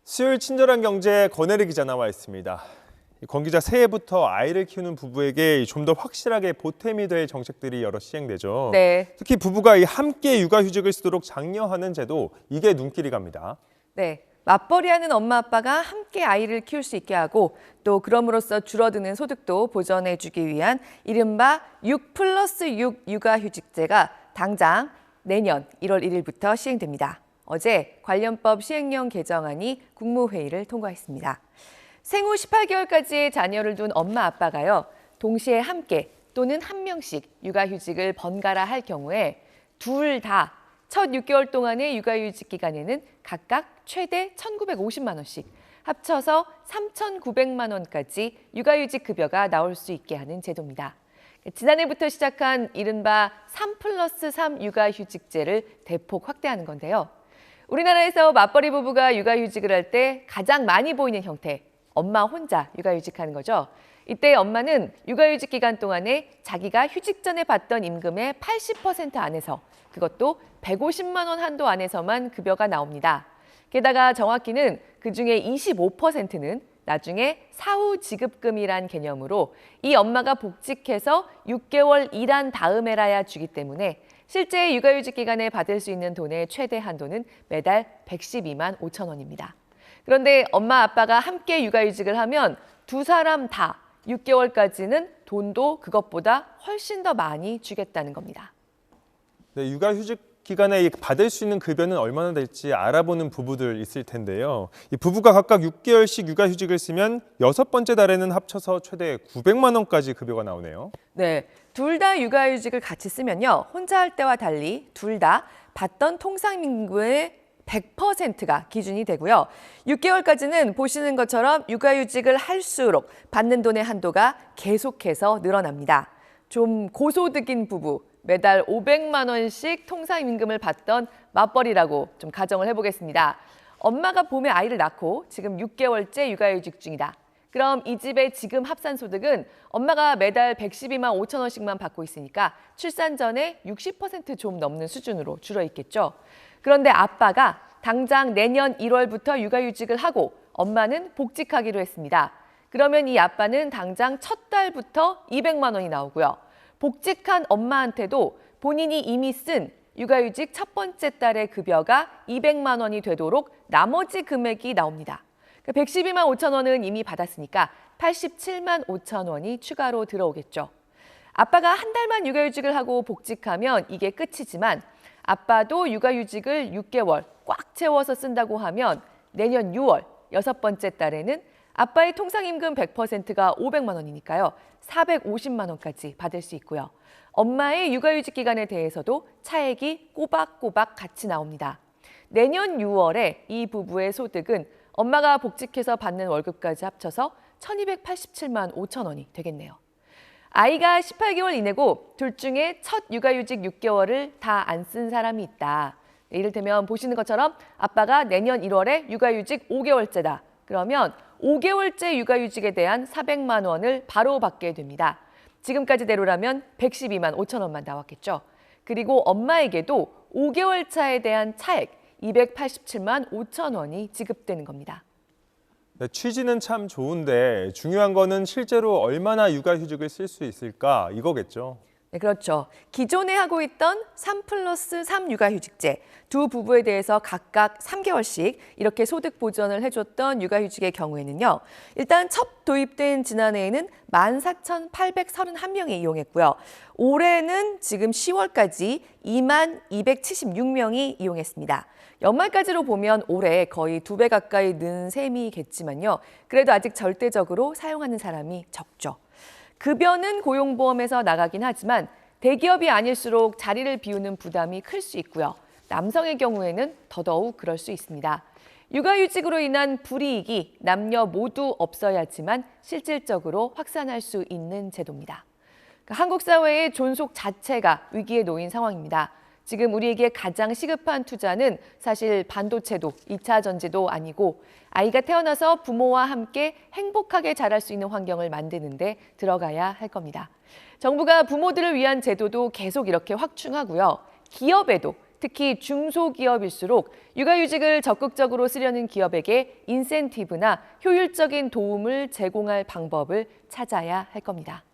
수요일 친절한 경제 권혜리 기자 나와 있습니다. 권 기자, 새해부터 아이를 키우는 부부에게 좀 더 확실하게 보탬이 될 정책들이 여러 시행되죠. 네. 특히 부부가 함께 육아휴직을 쓰도록 장려하는 제도, 이게 눈길이 갑니다. 네. 맞벌이하는 엄마 아빠가 함께 아이를 키울 수 있게 하고 또 그럼으로써 줄어드는 소득도 보전해주기 위한 이른바 6+6 육아휴직제가 당장 내년 1월 1일부터 시행됩니다. 어제 관련법 시행령 개정안이 국무회의를 통과했습니다. 생후 18개월까지의 자녀를 둔 엄마 아빠가요, 동시에 함께 또는 한 명씩 육아휴직을 번갈아 할 경우에 둘 다 첫 6개월 동안의 육아휴직 기간에는 각각 최대 1,950만 원씩, 합쳐서 3,900만 원까지 육아휴직 급여가 나올 수 있게 하는 제도입니다. 지난해부터 시작한 이른바 3+3 육아휴직제를 대폭 확대하는 건데요. 우리나라에서 맞벌이 부부가 육아휴직을 할 때 가장 많이 보이는 형태, 엄마 혼자 육아휴직하는 거죠. 이때 엄마는 육아휴직 기간 동안에 자기가 휴직 전에 받던 임금의 80% 안에서, 그것도 150만 원 한도 안에서만 급여가 나옵니다. 게다가 정확히는 그중에 25%는 나중에 사후 지급금이란 개념으로 이 엄마가 복직해서 6개월 일한 다음에라야 주기 때문에 실제 육아휴직 기간에 받을 수 있는 돈의 최대 한도는 매달 112만 5천 원입니다. 그런데 엄마 아빠가 함께 육아휴직을 하면 두 사람 다 6개월까지는 돈도 그것보다 훨씬 더 많이 주겠다는 겁니다. 네, 육아휴직 기간에 받을 수 있는 급여는 얼마나 될지 알아보는 부부들 있을 텐데요. 이 부부가 각각 6개월씩 육아휴직을 쓰면 6번째 달에는 합쳐서 최대 900만 원까지 급여가 나오네요. 네, 둘 다 육아휴직을 같이 쓰면요, 혼자 할 때와 달리 둘 다 받던 통상임금의 100%가 기준이 되고요. 6개월까지는 보시는 것처럼 육아휴직을 할수록 받는 돈의 한도가 계속해서 늘어납니다. 좀 고소득인 부부, 매달 500만 원씩 통상임금을 받던 맞벌이라고 좀 가정을 해보겠습니다. 엄마가 봄에 아이를 낳고 지금 6개월째 육아휴직 중이다. 그럼 이 집의 지금 합산 소득은 엄마가 매달 112만 5천 원씩만 받고 있으니까 출산 전에 60% 좀 넘는 수준으로 줄어 있겠죠. 그런데 아빠가 당장 내년 1월부터 육아휴직을 하고 엄마는 복직하기로 했습니다. 그러면 이 아빠는 당장 첫 달부터 200만 원이 나오고요. 복직한 엄마한테도 본인이 이미 쓴 육아휴직 첫 번째 달의 급여가 200만 원이 되도록 나머지 금액이 나옵니다. 112만 5천 원은 이미 받았으니까 87만 5천 원이 추가로 들어오겠죠. 아빠가 한 달만 육아휴직을 하고 복직하면 이게 끝이지만 아빠도 육아휴직을 6개월 꽉 채워서 쓴다고 하면 내년 6월 6번째 달에는 아빠의 통상임금 100%가 500만 원이니까요. 450만 원까지 받을 수 있고요. 엄마의 육아휴직 기간에 대해서도 차액이 꼬박꼬박 같이 나옵니다. 내년 6월에 이 부부의 소득은 엄마가 복직해서 받는 월급까지 합쳐서 1,287만 5천 원이 되겠네요. 아이가 18개월 이내고 둘 중에 첫 육아휴직 6개월을 다 안 쓴 사람이 있다. 이를테면 보시는 것처럼 아빠가 내년 1월에 육아휴직 5개월째다. 그러면 5개월째 육아휴직에 대한 400만 원을 바로 받게 됩니다. 지금까지대로라면 112만 5천 원만 나왔겠죠. 그리고 엄마에게도 5개월 차에 대한 차액 287만 5천 원이 지급되는 겁니다. 네, 취지는 참 좋은데 중요한 거는 실제로 얼마나 육아휴직을 쓸 수 있을까 이거겠죠. 네, 그렇죠. 기존에 하고 있던 3+3 육아휴직제, 두 부부에 대해서 각각 3개월씩 이렇게 소득 보전을 해줬던 육아휴직의 경우에는요. 일단 첫 도입된 지난해에는 14,831명이 이용했고요. 올해는 지금 10월까지 22,276명이 이용했습니다. 연말까지로 보면 올해 거의 2배 가까이 는 셈이겠지만요. 그래도 아직 절대적으로 사용하는 사람이 적죠. 급여는 고용보험에서 나가긴 하지만 대기업이 아닐수록 자리를 비우는 부담이 클 수 있고요. 남성의 경우에는 더더욱 그럴 수 있습니다. 육아휴직으로 인한 불이익이 남녀 모두 없어야지만 실질적으로 확산할 수 있는 제도입니다. 한국 사회의 존속 자체가 위기에 놓인 상황입니다. 지금 우리에게 가장 시급한 투자는 사실 반도체도 2차 전지도 아니고 아이가 태어나서 부모와 함께 행복하게 자랄 수 있는 환경을 만드는 데 들어가야 할 겁니다. 정부가 부모들을 위한 제도도 계속 이렇게 확충하고요. 기업에도 특히 중소기업일수록 육아휴직을 적극적으로 쓰려는 기업에게 인센티브나 효율적인 도움을 제공할 방법을 찾아야 할 겁니다.